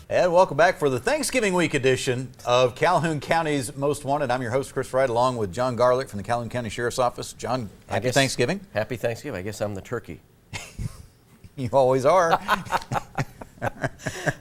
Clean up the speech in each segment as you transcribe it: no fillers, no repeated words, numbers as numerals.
And welcome back for the Thanksgiving week edition of Calhoun County's Most Wanted. I'm your host, Chris Wright, along with John Garlick from the Calhoun County Sheriff's Office. John, happy Thanksgiving. Happy Thanksgiving. I guess I'm the turkey. You always are.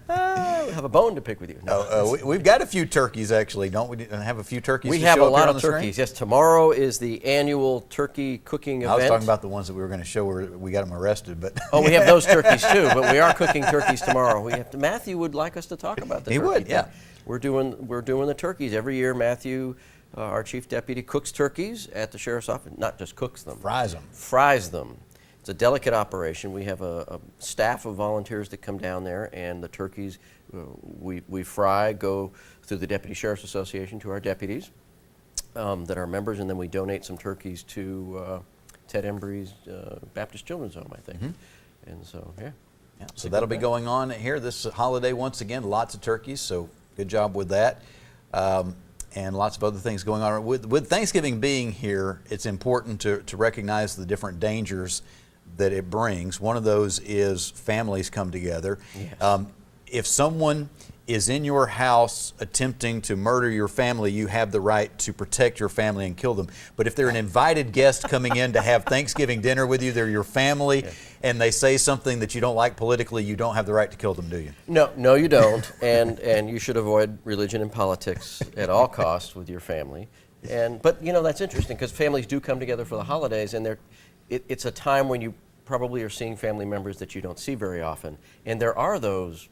I have a bone to pick with you. No. We've got a few turkeys, actually, don't we? Have a few turkeys. We to have show a up here lot on of the turkeys. screen? Yes, tomorrow is the annual turkey cooking event. I was talking about the ones that we were going to show where we got them arrested, but oh, we have those turkeys too. But we are cooking turkeys tomorrow. We have to, Matthew would like us to talk about the. He turkey would, thing. yeah. We're doing the turkeys every year. Matthew, our chief deputy, cooks turkeys at the sheriff's office. Not just cooks them. Fries them. It's a delicate operation. We have a staff of volunteers that come down there, and the turkeys we fry, go through the Deputy Sheriff's Association to our deputies that are members, and then we donate some turkeys to Ted Embry's Baptist Children's Home, I think. Mm-hmm. And so, yeah. So that'll be going on here this holiday once again. Lots of turkeys, so good job with that. And lots of other things going on. With Thanksgiving being here, it's important to recognize the different dangers that it brings. One of those is families come together. Yes. If someone is in your house attempting to murder your family, you have the right to protect your family and kill them. But if they're an invited guest coming in to have Thanksgiving dinner with you, they're your family, and they say something that you don't like politically, you don't have the right to kill them, do you? No, you don't. And you should avoid religion and politics at all costs with your family. But you know, that's interesting because families do come together for the holidays, and it's a time when you probably are seeing family members that you don't see very often. And there are those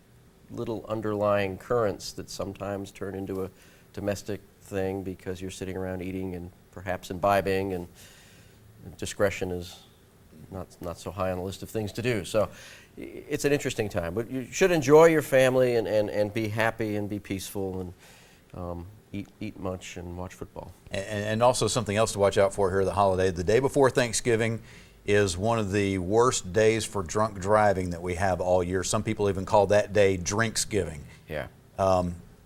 little underlying currents that sometimes turn into a domestic thing because you're sitting around eating and perhaps imbibing, and discretion is not so high on the list of things to do. So it's an interesting time. But you should enjoy your family and be happy and be peaceful and eat much and watch football. And also something else to watch out for here the holiday. The day before Thanksgiving is one of the worst days for drunk driving that we have all year. Some people even call that day Drinksgiving. Yeah.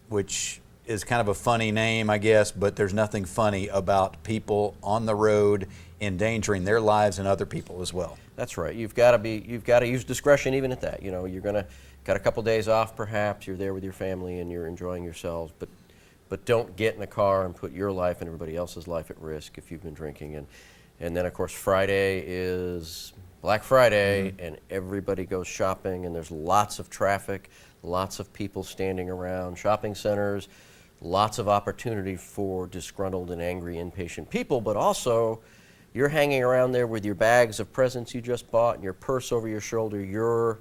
Which is kind of a funny name, I guess, but there's nothing funny about people on the road endangering their lives and other people as well. That's right. You've got to use discretion even at that. You know, you're got a couple days off perhaps, you're there with your family and you're enjoying yourselves, but don't get in a car and put your life and everybody else's life at risk if you've been drinking. And then, of course, Friday is Black Friday, mm-hmm. and everybody goes shopping, and there's lots of traffic, lots of people standing around shopping centers, lots of opportunity for disgruntled and angry, impatient people, but also you're hanging around there with your bags of presents you just bought and your purse over your shoulder. You're a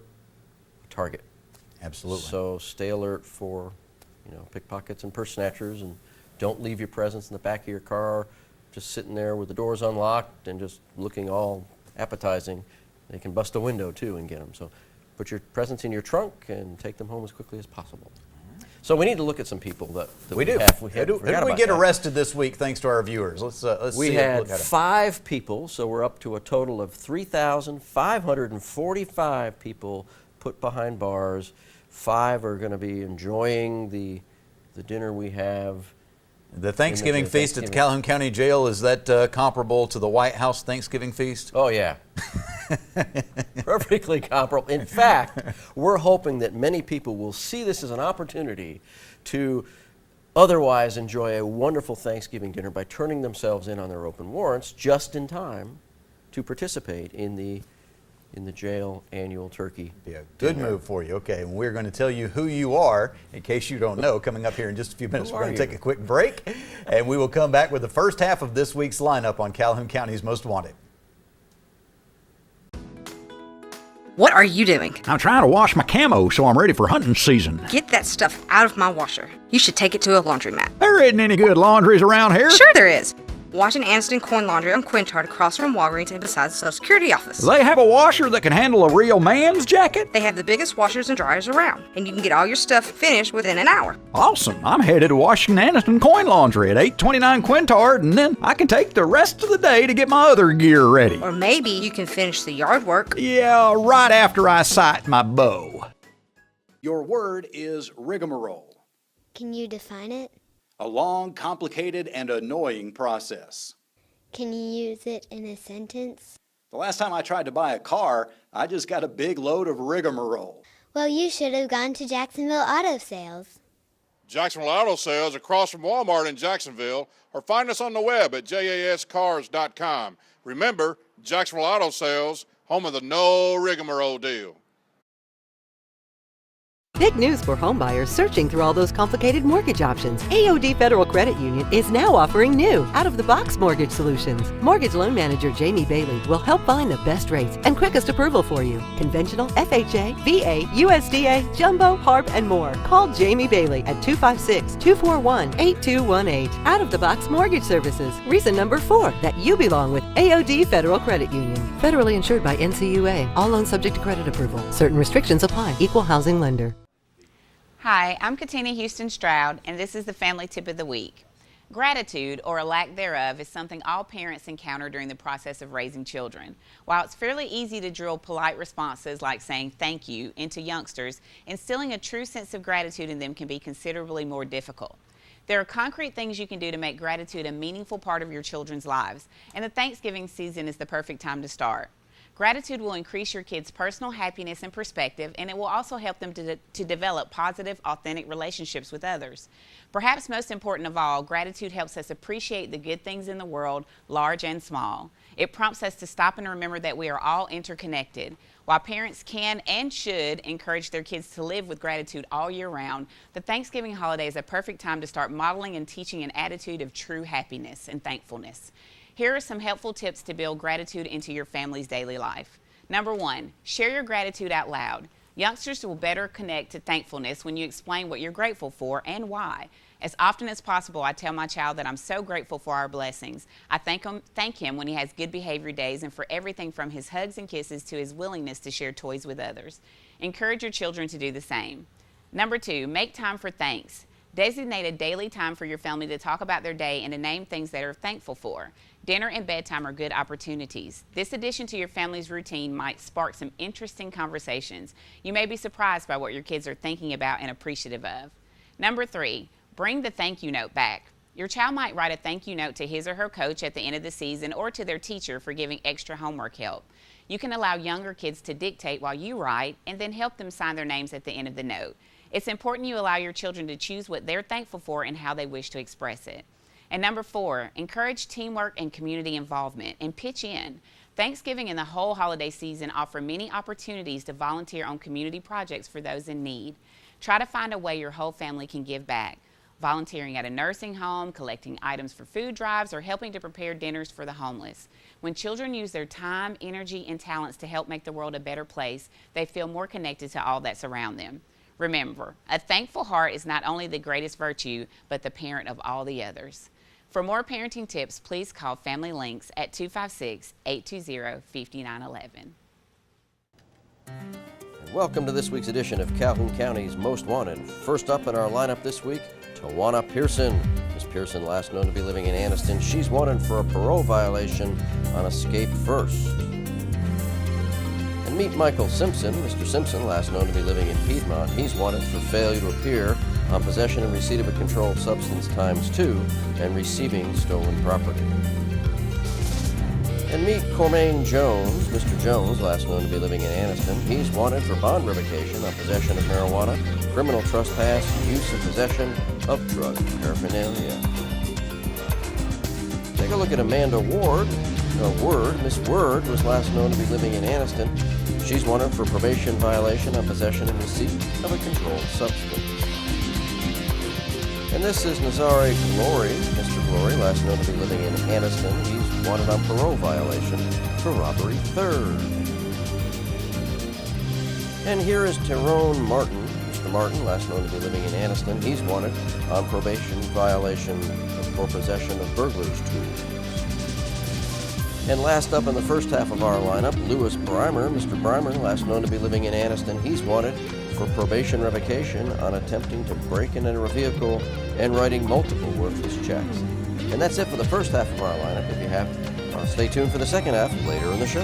target. Absolutely. So stay alert for, pickpockets and purse snatchers, and don't leave your presents in the back of your car just sitting there with the doors unlocked and just looking all appetizing. They can bust a window too and get them. So put your presents in your trunk and take them home as quickly as possible. So we need to look at some people that we do. Who did we get arrested this week thanks to our viewers? Let's we see. Had 5 people, so we're up to a total of 3,545 people put behind bars. 5 are going to be enjoying the dinner we have. The Thanksgiving feast at the Calhoun County Jail, is that comparable to the White House Thanksgiving feast? Oh, yeah. Perfectly comparable. In fact, we're hoping that many people will see this as an opportunity to otherwise enjoy a wonderful Thanksgiving dinner by turning themselves in on their open warrants just in time to participate in the jail annual turkey. Yeah, good move for you. Okay, and we're going to tell you who you are in case you don't know coming up here in just a few minutes. We're going to take a quick break, and we will come back with the first half of this week's lineup on Calhoun County's Most Wanted. What are you doing? I'm trying to wash my camo so I'm ready for hunting season. Get that stuff out of my washer. You should take it to a laundromat. There isn't any good laundries around here. Sure there is. Washington Anderson Coin Laundry on Quintard across from Walgreens and beside the Social Security office. They have a washer that can handle a real man's jacket? They have the biggest washers and dryers around, and you can get all your stuff finished within an hour. Awesome. I'm headed to Washington Anderson Coin Laundry at 829 Quintard, and then I can take the rest of the day to get my other gear ready. Or maybe you can finish the yard work. Yeah, right after I sight my bow. Your word is rigmarole. Can you define it? A long, complicated, and annoying process. Can you use it in a sentence? The last time I tried to buy a car, I just got a big load of rigmarole. Well, you should have gone to Jacksonville Auto Sales. Jacksonville Auto Sales across from Walmart in Jacksonville, or find us on the web at jascars.com. Remember, Jacksonville Auto Sales, home of the no rigmarole deal. Big news for homebuyers searching through all those complicated mortgage options. AOD Federal Credit Union is now offering new, out-of-the-box mortgage solutions. Mortgage loan manager Jamie Bailey will help find the best rates and quickest approval for you. Conventional, FHA, VA, USDA, Jumbo, HARP, and more. Call Jamie Bailey at 256-241-8218. Out-of-the-box mortgage services. Reason number 4 that you belong with AOD Federal Credit Union. Federally insured by NCUA. All loans subject to credit approval. Certain restrictions apply. Equal housing lender. Hi, I'm Katina Houston Stroud, and this is the Family Tip of the Week. Gratitude, or a lack thereof, is something all parents encounter during the process of raising children. While it's fairly easy to drill polite responses like saying thank you into youngsters, instilling a true sense of gratitude in them can be considerably more difficult. There are concrete things you can do to make gratitude a meaningful part of your children's lives, and the Thanksgiving season is the perfect time to start. Gratitude will increase your kids' personal happiness and perspective, and it will also help them to develop positive, authentic relationships with others. Perhaps most important of all, gratitude helps us appreciate the good things in the world, large and small. It prompts us to stop and remember that we are all interconnected. While parents can and should encourage their kids to live with gratitude all year round, the Thanksgiving holiday is a perfect time to start modeling and teaching an attitude of true happiness and thankfulness. Here are some helpful tips to build gratitude into your family's daily life. Number 1, share your gratitude out loud. Youngsters will better connect to thankfulness when you explain what you're grateful for and why. As often as possible, I tell my child that I'm so grateful for our blessings. I thank him when he has good behavior days and for everything from his hugs and kisses to his willingness to share toys with others. Encourage your children to do the same. Number 2, make time for thanks. Designate a daily time for your family to talk about their day and to name things they are thankful for. Dinner and bedtime are good opportunities. This addition to your family's routine might spark some interesting conversations. You may be surprised by what your kids are thinking about and appreciative of. Number 3, bring the thank you note back. Your child might write a thank you note to his or her coach at the end of the season or to their teacher for giving extra homework help. You can allow younger kids to dictate while you write and then help them sign their names at the end of the note. It's important you allow your children to choose what they're thankful for and how they wish to express it. And number 4, encourage teamwork and community involvement and pitch in. Thanksgiving and the whole holiday season offer many opportunities to volunteer on community projects for those in need. Try to find a way your whole family can give back. Volunteering at a nursing home, collecting items for food drives, or helping to prepare dinners for the homeless. When children use their time, energy, and talents to help make the world a better place, they feel more connected to all that's around them. Remember, a thankful heart is not only the greatest virtue, but the parent of all the others. For more parenting tips, please call Family Links at 256-820-5911. Welcome to this week's edition of Calhoun County's Most Wanted. First up in our lineup this week, Tawana Pearson. Ms. Pearson, last known to be living in Anniston, she's wanted for a parole violation on escape first. And meet Michael Simpson. Mr. Simpson, last known to be living in Piedmont, he's wanted for failure to appear on possession and receipt of a controlled substance ×2 and receiving stolen property. And meet Cormaine Jones. Mr. Jones, last known to be living in Anniston, he's wanted for bond revocation on possession of marijuana, criminal trespass, use and possession of drug paraphernalia. Take a look at Amanda Ward. Miss Word was last known to be living in Anniston. She's wanted for probation violation on possession and receipt of a controlled substance. And this is Nazare Glory. Mr. Glory, last known to be living in Anniston, he's wanted on parole violation for robbery third. And here is Tyrone Martin. Mr. Martin, last known to be living in Anniston, he's wanted on probation violation for possession of burglar's tools. And last up in the first half of our lineup, Lewis Breimer. Mr. Breimer, last known to be living in Anniston, he's wanted for probation revocation on attempting to break into a vehicle and writing multiple worthless checks. And that's it for the first half of our lineup. If you have, stay tuned for the second half later in the show.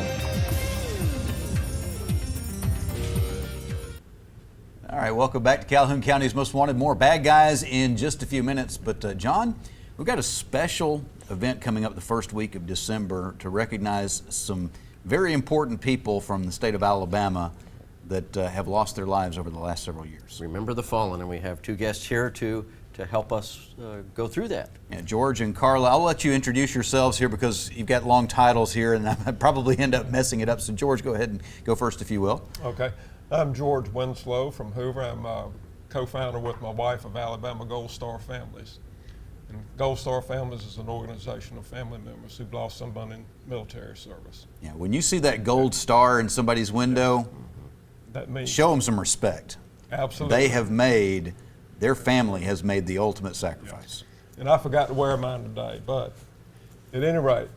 All All right, welcome back to Calhoun County's Most Wanted. More bad guys in just a few minutes. But John, we've got a special event coming up the first week of December to recognize some very important people from the state of Alabama that have lost their lives over the last several years. Remember the fallen, and we have two guests here to help us go through that. Yeah, George and Carla, I'll let you introduce yourselves here because you've got long titles here and I probably end up messing it up. So George, go ahead and go first if you will. Okay. I'm George Winslow from Hoover. I'm co-founder with my wife of Alabama Gold Star Families. And Gold Star Families is an organization of family members who've lost someone in military service. Yeah, when you see that gold star in somebody's window, that means show them some respect. Absolutely. Their family has made the ultimate sacrifice. Yes. And I forgot to wear mine today, but at any rate,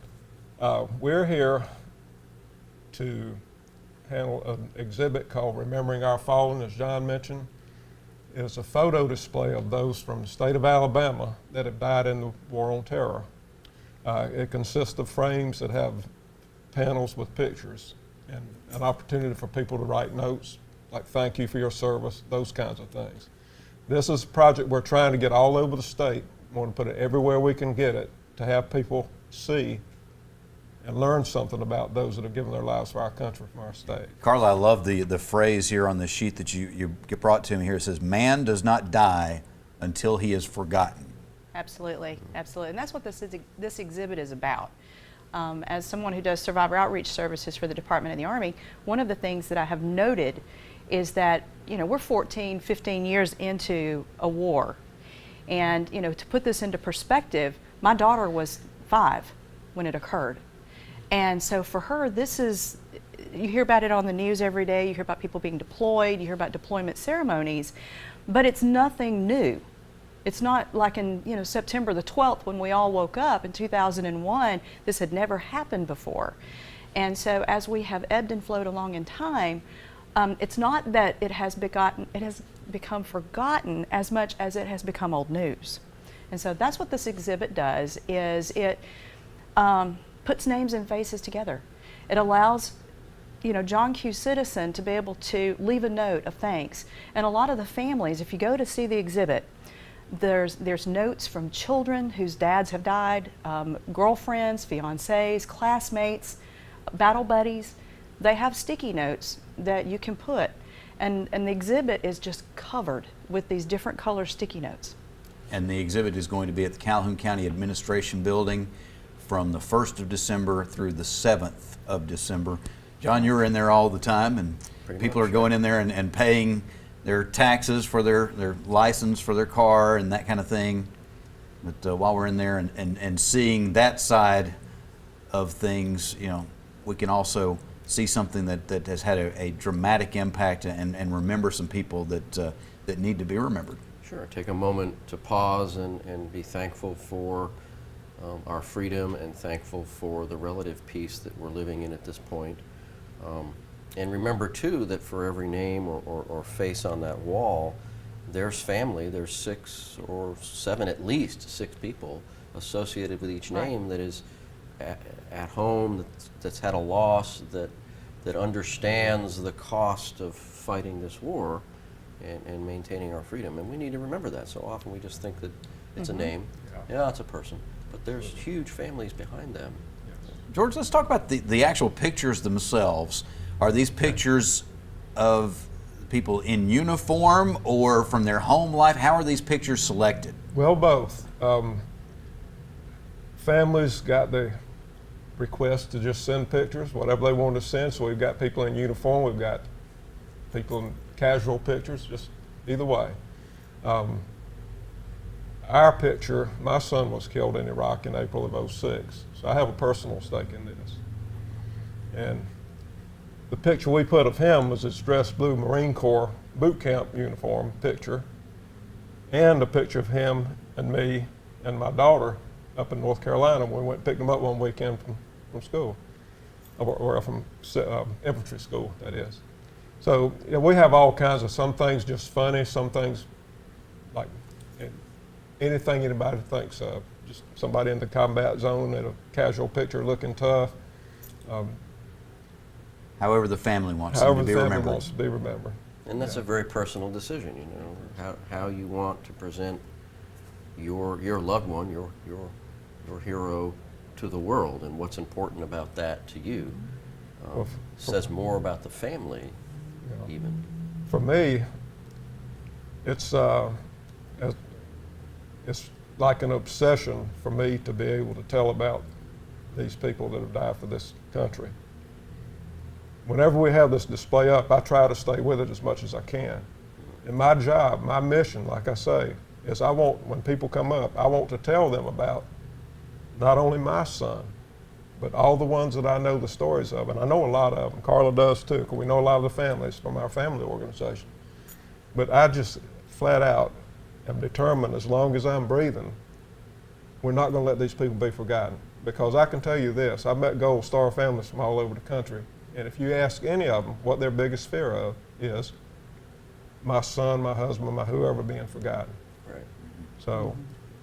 we're here to handle an exhibit called Remembering Our Fallen, as John mentioned. It's a photo display of those from the state of Alabama that have died in the War on Terror. It consists of frames that have panels with pictures and an opportunity for people to write notes, like thank you for your service, those kinds of things. This is a project we're trying to get all over the state. We want to put it everywhere we can get it to have people see and learn something about those that have given their lives for our country, from our state. Carla, I love the phrase here on the sheet that you brought to me here. It says, man does not die until he is forgotten. Absolutely, absolutely. And that's what this exhibit is about. As someone who does survivor outreach services for the Department of the Army, one of the things that I have noted is that, we're 14, 15 years into a war. And, to put this into perspective, my daughter was 5 when it occurred. And so for her, you hear about it on the news every day, you hear about people being deployed, you hear about deployment ceremonies, but it's nothing new. It's not like in September the 12th when we all woke up in 2001, this had never happened before. And so as we have ebbed and flowed along in time, it's not that it has become forgotten as much as it has become old news. And so that's what this exhibit does, is it puts names and faces together. It allows John Q. Citizen to be able to leave a note of thanks. And a lot of the families, if you go to see the exhibit, there's notes from children whose dads have died, girlfriends, fiancés, classmates, battle buddies. They have sticky notes that you can put. And the exhibit is just covered with these different color sticky notes. And the exhibit is going to be at the Calhoun County Administration Building from the 1st of December through the 7th of December. John, you're in there all the time, and people are going in there and paying their taxes for their license for their car and that kind of thing. But while we're in there and seeing that side of things, we can also see something that has had a dramatic impact and remember some people that need to be remembered. Sure, take a moment to pause and be thankful for our freedom and thankful for the relative peace that we're living in at this point. And remember too that for every name or face on that wall, there's family, there's 6 or 7, at least 6 people associated with each name that is at home, that's had a loss, that understands the cost of fighting this war and maintaining our freedom. And we need to remember that. So often we just think that it's a name, yeah, it's a person, but there's huge families behind them. George, let's talk about the actual pictures themselves. Are these pictures of people in uniform or from their home life? How are these pictures selected? Well, both. Families got the request to just send pictures, whatever they wanted to send. So we've got people in uniform, we've got people in casual pictures, just either way. Our picture, my son was killed in Iraq in April of '06, so I have a personal stake in this. And the picture we put of him was his dress blue Marine Corps boot camp uniform picture, and a picture of him and me and my daughter up in North Carolina when we went and picked him up one weekend from school, or from infantry school, that is. So we have all kinds of, some things just funny, some things like anything anybody thinks of. Just somebody in the combat zone in a casual picture looking tough. However the family wants them to be remembered. Wants to be remembered. And that's a very personal decision, you know, how you want to present your loved one, your hero to the world, and what's important about that to you. Says more about the family, even. For me, it's like an obsession for me to be able to tell about these people that have died for this country. Whenever we have this display up, I try to stay with it as much as I can. And my job, my mission, like I say, is when people come up, I want to tell them about not only my son, but all the ones that I know the stories of. And I know a lot of them. Carla does too, because we know a lot of the families from our family organization. But I just flat out am determined, as long as I'm breathing, we're not going to let these people be forgotten. Because I can tell you this, I've met Gold Star families from all over the country, and if you ask any of them what their biggest fear of is, my son, my husband, my whoever being forgotten. Right. So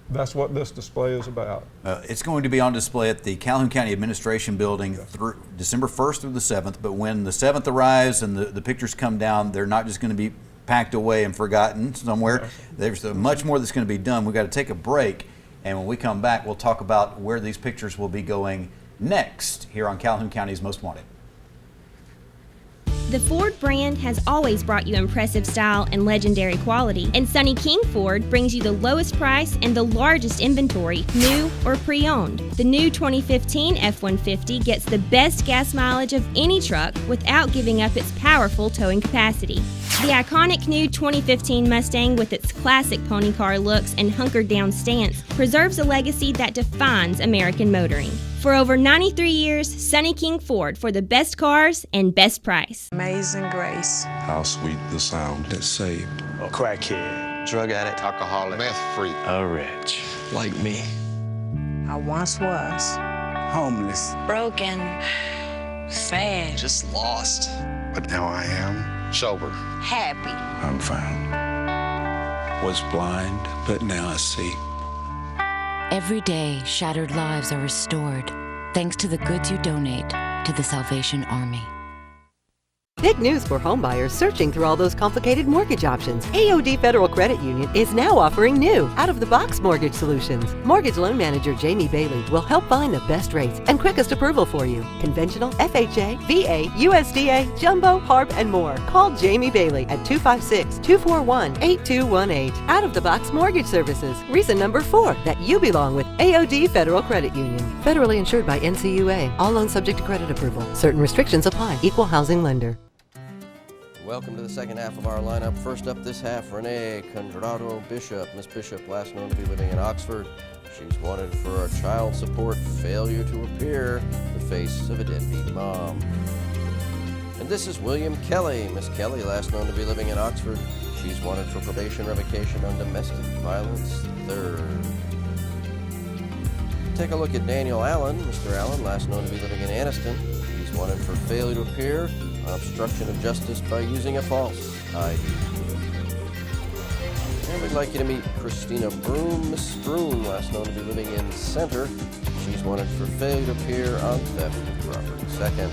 that's what this display is about. It's going to be on display at the Calhoun County Administration Building through December 1st through the 7th, but when the 7th arrives and the pictures come down, they're not just going to be packed away and forgotten somewhere. There's much more that's going to be done. We've got to take a break, and when we come back, we'll talk about where these pictures will be going next here on Calhoun County's Most Wanted. The Ford brand has always brought you impressive style and legendary quality, and Sonny King Ford brings you the lowest price and the largest inventory, new or pre-owned. The new 2015 F-150 gets the best gas mileage of any truck without giving up its powerful towing capacity. The iconic new 2015 Mustang, with its classic pony car looks and hunkered down stance, preserves a legacy that defines American motoring. For over 93 years, Sonny King Ford, for the best cars and best price. Amazing grace. How sweet the sound that saved a crackhead, drug addict, alcoholic, meth freak, a wretch like me. I once was homeless, broken, sad, just lost. But now I am sober, happy. I'm found. Was blind, but now I see. Every day, shattered lives are restored thanks to the goods you donate to the Salvation Army. Big news for homebuyers searching through all those complicated mortgage options. AOD Federal Credit Union is now offering new, out-of-the-box mortgage solutions. Mortgage loan manager Jamie Bailey will help find the best rates and quickest approval for you. Conventional, FHA, VA, USDA, Jumbo, HARP, and more. Call Jamie Bailey at 256-241-8218. Out-of-the-box mortgage services. Reason number 4 that you belong with AOD Federal Credit Union. Federally insured by NCUA. All loans subject to credit approval. Certain restrictions apply. Equal housing lender. Welcome to the second half of our lineup. First up this half, Renee Condrado Bishop. Miss Bishop, last known to be living in Oxford. She's wanted for a child support failure to appear, the face of a deadbeat mom. And this is William Kelly. Miss Kelly, last known to be living in Oxford. She's wanted for probation revocation on domestic violence, 3rd. Take a look at Daniel Allen. Mr. Allen, last known to be living in Anniston. He's wanted for failure to appear, obstruction of justice by using a false ID. And we'd like you to meet Christina Broom. Miss Broom, last known to be living in Center. She's wanted for failure to appear on theft of property. 2nd.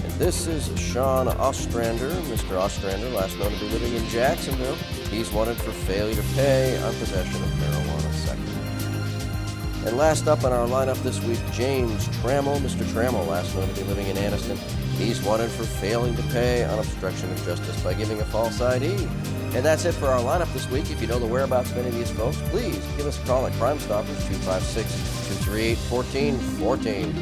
And this is Sean Ostrander. Mr. Ostrander, last known to be living in Jacksonville. He's wanted for failure to pay on possession of marijuana. 2nd. And last up on our lineup this week, James Trammell. Mr. Trammell, last known to be living in Anniston. He's wanted for failing to pay on obstruction of justice by giving a false ID. And that's it for our lineup this week. If you know the whereabouts of any of these folks, please give us a call at Crime Stoppers, 256-238-1414.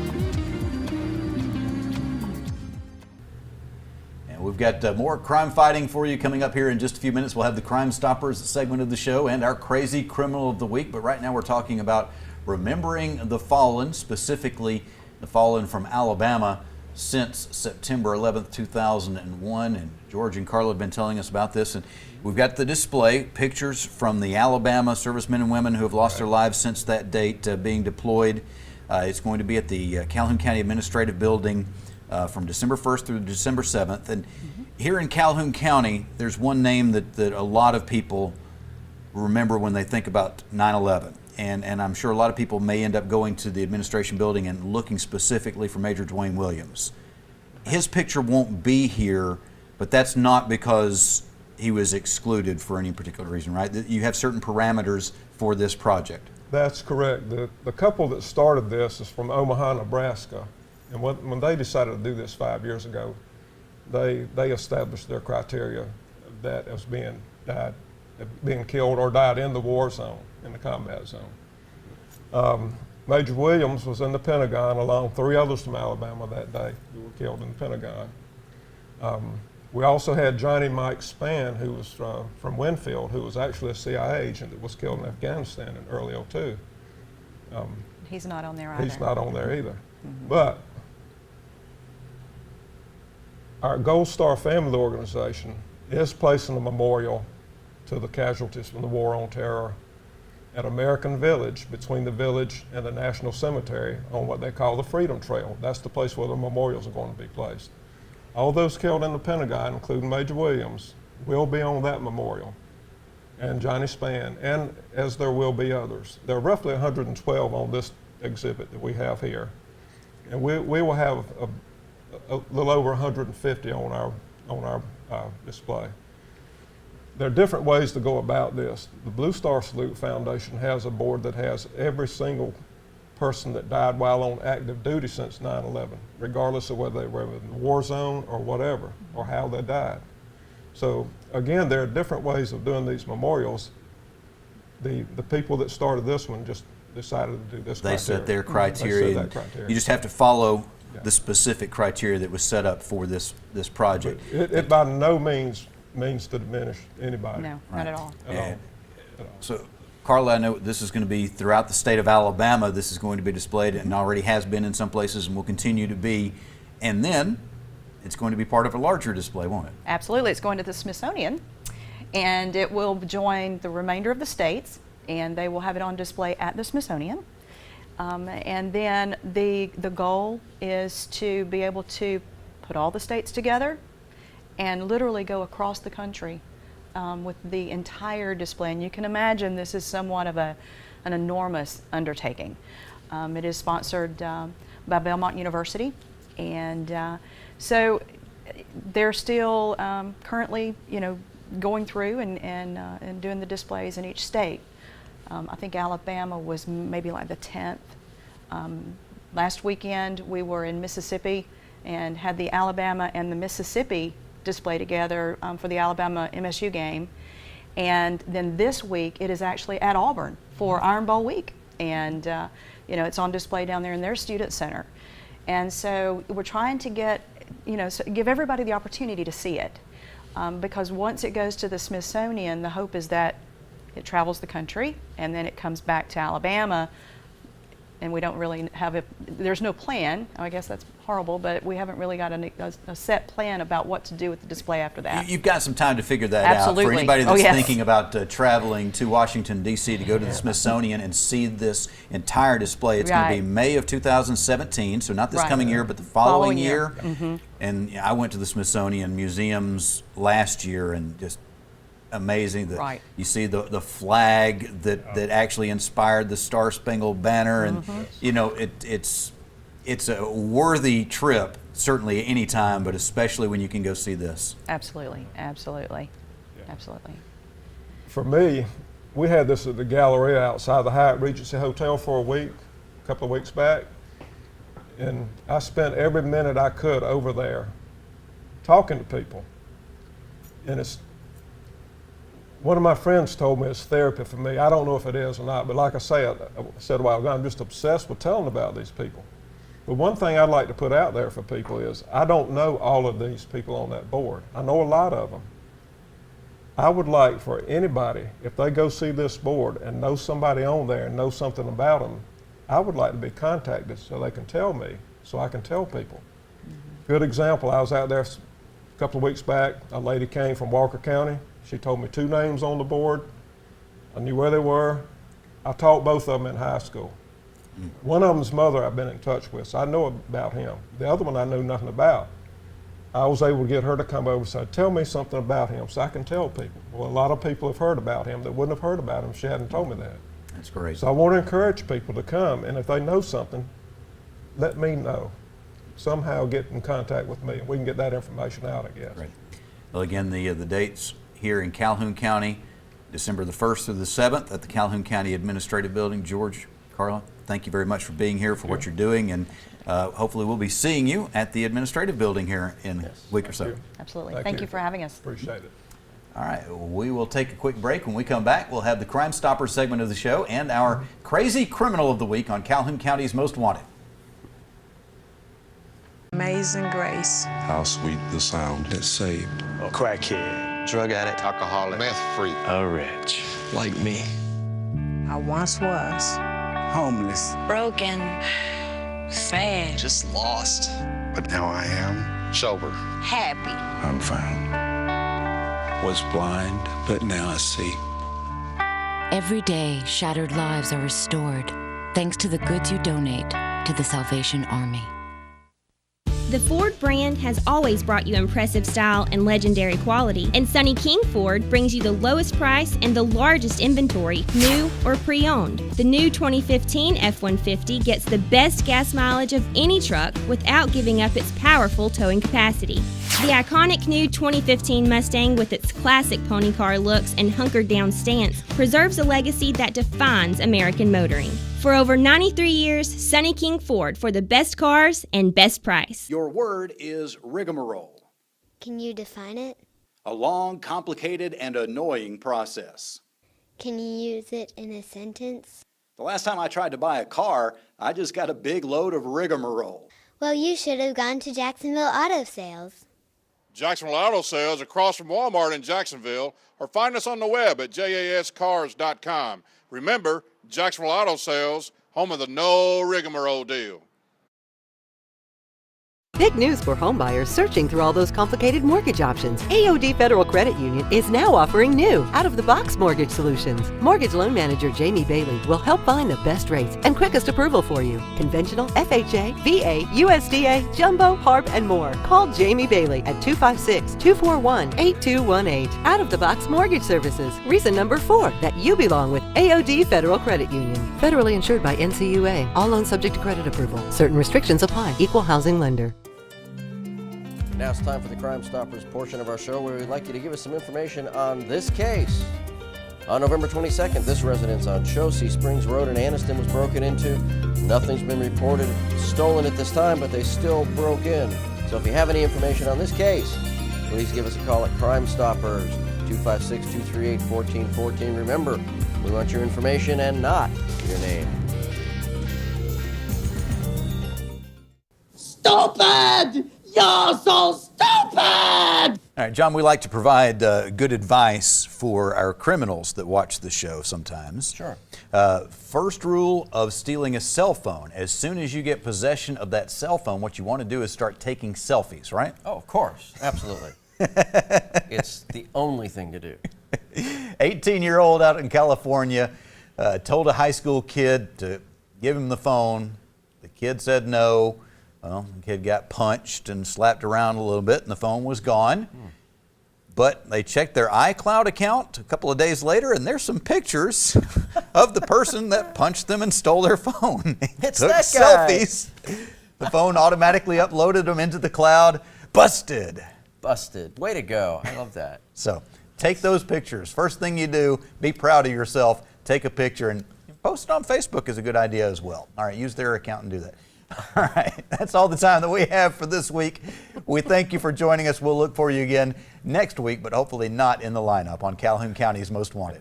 We've got more crime fighting for you coming up here in just a few minutes. We'll have the Crime Stoppers segment of the show and our Crazy Criminal of the Week. But right now we're talking about remembering the fallen, specifically the fallen from Alabama since September 11th, 2001. And George and Carla have been telling us about this. And we've got the display, pictures from the Alabama servicemen and women who have lost their lives since that date being deployed. It's going to be at the Calhoun County Administrative Building from December 1st through December 7th. And here in Calhoun County, there's one name that a lot of people remember when they think about 9/11. And I'm sure a lot of people may end up going to the administration building and looking specifically for Major Dwayne Williams. his picture won't be here, but that's not because he was excluded for any particular reason, right? You have certain parameters for this project. That's correct. The couple that started this is from Omaha, Nebraska. And when they decided to do this 5 years ago, they established their criteria that as being killed or died in the war zone, in the combat zone. Major Williams was in the Pentagon along 3 others from Alabama that day who were killed in the Pentagon. We also had Johnny Mike Spann, who was from Winfield, who was actually a CIA agent that was killed in Afghanistan in early '02. He's not on there either. He's not on there either. But our Gold Star Family Organization is placing a memorial to the casualties from the War on Terror at American Village, between the village and the National Cemetery, on what they call the Freedom Trail. That's the place where the memorials are going to be placed. All those killed in the Pentagon, including Major Williams, will be on that memorial, and Johnny Spann, and as there will be others. There are roughly 112 on this exhibit that we have here, and we will have a little over 150 on our display. There are different ways to go about this. The Blue Star Salute Foundation has a board that has every single person that died while on active duty since 9/11, regardless of whether they were in the war zone or whatever, or how they died. So again, there are different ways of doing these memorials. The people that started this one just decided to do this They criteria. set their criteria. They set that criteria. You just have to follow the specific criteria that was set up for this project. But it by no means to diminish anybody. No, not at all. So, Carla, I know this is going to be throughout the state of Alabama. This is going to be displayed and already has been in some places and will continue to be. And then it's going to be part of a larger display, won't it? Absolutely. It's going to the Smithsonian, and it will join the remainder of the states, and they will have it on display at the Smithsonian. And then the goal is to be able to put all the states together and literally go across the country with the entire display. And you can imagine this is somewhat of an enormous undertaking. It is sponsored by Belmont University, and so they're still currently, going through and doing the displays in each state. I think Alabama was maybe like the 10th. Last weekend we were in Mississippi and had the Alabama and the Mississippi display together for the Alabama MSU game. And then this week it is actually at Auburn for Iron Bowl week. And it's on display down there in their student center. And so we're trying to give everybody the opportunity to see it. Because once it goes to the Smithsonian, the hope is that it travels the country and then it comes back to Alabama, and we don't really have there's no plan. I guess that's horrible, but we haven't really got a set plan about what to do with the display after that. You've got some time to figure that Absolutely. out. For anybody that's yes. thinking about traveling to Washington, D.C. to go to the Smithsonian and see this entire display, it's going to be May of 2017, so not this coming year, but the following year. Mm-hmm. And I went to the Smithsonian Museums last year, and just amazing that you see the flag that actually inspired the Star Spangled Banner, and it's a worthy trip, certainly any time, but especially when you can go see this. Absolutely. For me, we had this at the Galleria outside the Hyatt Regency Hotel for a couple of weeks back, and I spent every minute I could over there talking to people. And one of my friends told me it's therapy for me. I don't know if it is or not, but like I said a while ago, I'm just obsessed with telling about these people. But one thing I'd like to put out there for people is I don't know all of these people on that board. I know a lot of them. I would like for anybody, if they go see this board and know somebody on there and know something about them, I would like to be contacted so they can tell me, so I can tell people. Good example, I was out there a couple of weeks back. A lady came from Walker County. She told me 2 names on the board. I knew where they were. I taught both of them in high school. One of them's mother I've been in touch with, so I know about him. The other one I knew nothing about. I was able to get her to come over and say, tell me something about him so I can tell people. Well, a lot of people have heard about him that wouldn't have heard about him if she hadn't told me that. That's great. So I want to encourage people to come, and if they know something, let me know. somehow get in contact with me. We can get that information out, I guess. Right. Well, again, the dates here in Calhoun County, December the 1st through the 7th at the Calhoun County Administrative Building. George, Carla, thank you very much for being here, for what you're doing, and hopefully we'll be seeing you at the Administrative Building here in a week or so. Absolutely. Thank you for having us. Appreciate it. All right, we will take a quick break. When we come back, we'll have the Crime Stoppers segment of the show and our Crazy Criminal of the Week on Calhoun County's Most Wanted. Amazing grace. How sweet the sound that saved A crackhead, drug addict, alcoholic, meth freak, a wretch like me. I once was. Homeless, Broken. Sad. just lost. But now I am sober. Happy. I'm found. Was blind, but now I see. Every day, shattered lives are restored thanks to the goods you donate to the Salvation Army. The Ford brand has always brought you impressive style and legendary quality, and Sonny King Ford brings you the lowest price and the largest inventory, new or pre-owned. The new 2015 F-150 gets the best gas mileage of any truck without giving up its powerful towing capacity. The iconic new 2015 Mustang, with its classic pony car looks and hunkered down stance, preserves a legacy that defines American motoring. For over 93 years, Sonny King Ford, for the best cars and best price. Your word is rigmarole. Can you define it? A long, complicated, and annoying process. Can you use it in a sentence? The last time I tried to buy a car, I just got a big load of rigmarole. Well, you should have gone to Jacksonville Auto Sales. Jacksonville Auto Sales across from Walmart in Jacksonville, or find us on the web at jascars.com. Remember, Jacksonville Auto Sales, home of the no rigmarole deal. Big news for homebuyers searching through all those complicated mortgage options. AOD Federal Credit Union is now offering new, out-of-the-box mortgage solutions. Mortgage loan manager Jamie Bailey will help find the best rates and quickest approval for you. Conventional, FHA, VA, USDA, Jumbo, HARP, and more. Call Jamie Bailey at 256-241-8218. Out-of-the-box mortgage services. Reason number 4 that you belong with AOD Federal Credit Union. Federally insured by NCUA. All loans subject to credit approval. Certain restrictions apply. Equal housing lender. Now it's time for the Crime Stoppers portion of our show, where we'd like you to give us some information on this case. On November 22nd, this residence on Chosey Springs Road in Anniston was broken into. Nothing's been reported stolen at this time, but they still broke in. So if you have any information on this case, please give us a call at Crime Stoppers, 256-238-1414. Remember, we want your information and not your name. Stupid! You're so stupid! All right, John, we like to provide good advice for our criminals that watch the show sometimes. Sure. First rule of stealing a cell phone: as soon as you get possession of that cell phone, what you want to do is start taking selfies, right? Oh, of course. Absolutely. It's the only thing to do. 18-year-old out in California told a high school kid to give him the phone. The kid said no. Well, the kid got punched and slapped around a little bit, and the phone was gone. But they checked their iCloud account a couple of days later, and there's some pictures of the person that punched them and stole their phone. It's took that guy. selfies. The phone automatically uploaded them into the cloud. Busted. Busted. Way to go. I love that. So take those pictures. First thing you do, be proud of yourself. Take a picture and post it on Facebook is a good idea as well. All right, use their account and do that. All right, that's all the time that we have for this week. We thank you for joining us. We'll look for you again next week, but hopefully not in the lineup on Calhoun County's Most Wanted.